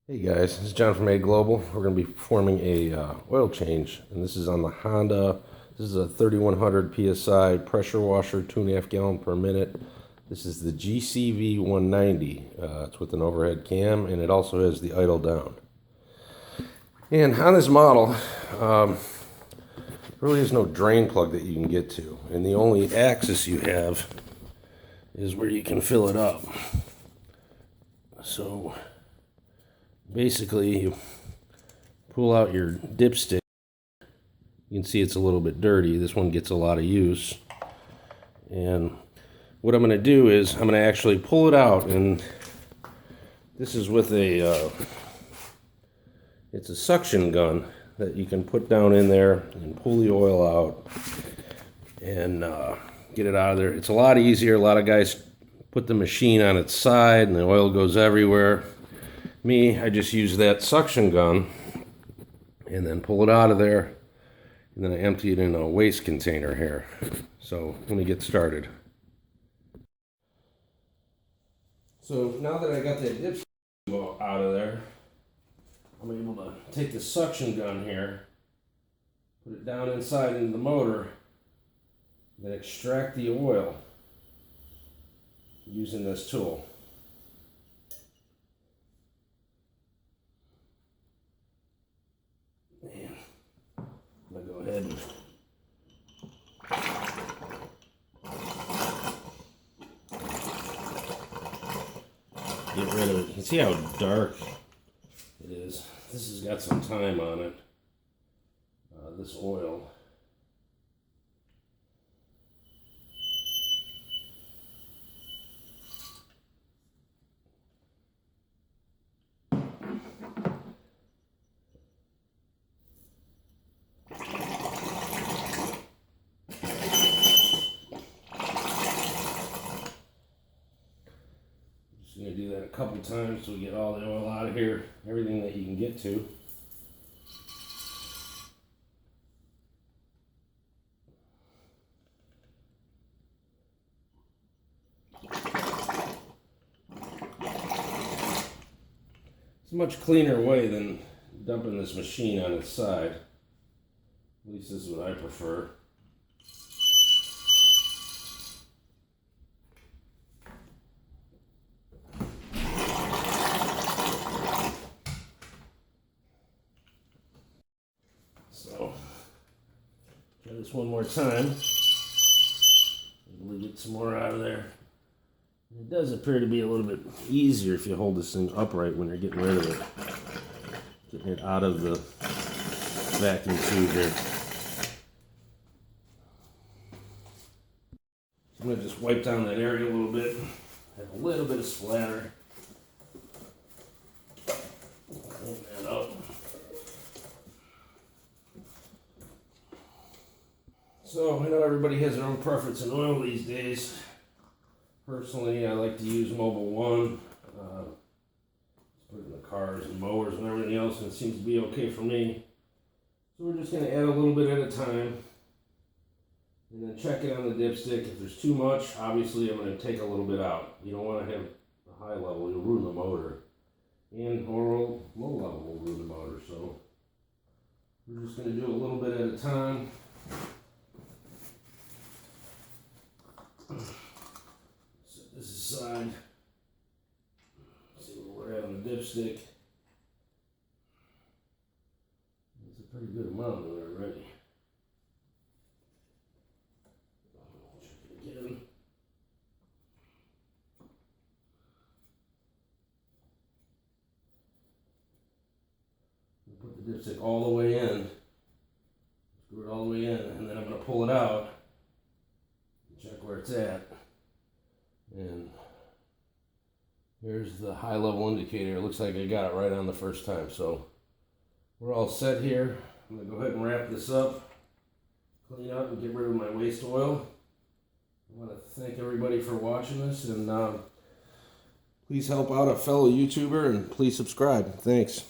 Hey guys, this is John from A Global. We're going to be performing a oil change, and this is on the Honda. This is a 3100 PSI pressure washer, 2.5 gallon per minute. This is the GCV 190. It's with an overhead cam, and it also has the idle down. And on this model, really is no drain plug that you can get to, and the only access you have is where you can fill it up. So basically, you pull out your dipstick. You can see it's a little bit dirty. This one gets a lot of use. And what I'm going to do is I'm going to actually pull it out, and this is with it's a suction gun that you can put down in there and pull the oil out and get it out of there. It's a lot easier. A lot of guys put the machine on its side and the oil goes everywhere. Me, I just use that suction gun and then pull it out of there, and then I empty it in a waste container here. So let me get started. So now that I got that dipstick out of there, I'm able to take the suction gun here, put it down inside into the motor, then extract the oil using this tool. And I'm going to go ahead and get rid of it. You can see how dark it is. This has got some time on it, this oil. Just going to do that a couple times so we get all the oil out of here, everything that you can get to. It's a much cleaner way than dumping this machine on its side. At least this is what I prefer. So, try this one more time. Able to get some more out of there. It does appear to be a little bit easier if you hold this thing upright when you're getting rid of it. Getting it out of the vacuum tube here. So I'm going to just wipe down that area a little bit. Have a little bit of splatter. Clean that up. So I know everybody has their own preference in oil these days. Personally, I like to use Mobil 1. Put it in the cars and mowers and everything else, and it seems to be okay for me. So we're just going to add a little bit at a time. And then check it on the dipstick. If there's too much, obviously I'm going to take a little bit out. You don't want to have a high level, you'll ruin the motor. And or low level will ruin the motor. So we're just going to do a little bit at a time. Set this aside. See where we're at on the dipstick. It's a pretty good amount of it already. Check it again. Put the dipstick all the way in. Screw it all the way in, and then I'm going to pull it out. Check where it's at. And here's the high level indicator. It looks like I got it right on the first time. So we're all set here. I'm going to go ahead and wrap this up, clean up and get rid of my waste oil. I want to thank everybody for watching this, and please help out a fellow YouTuber and please subscribe. Thanks.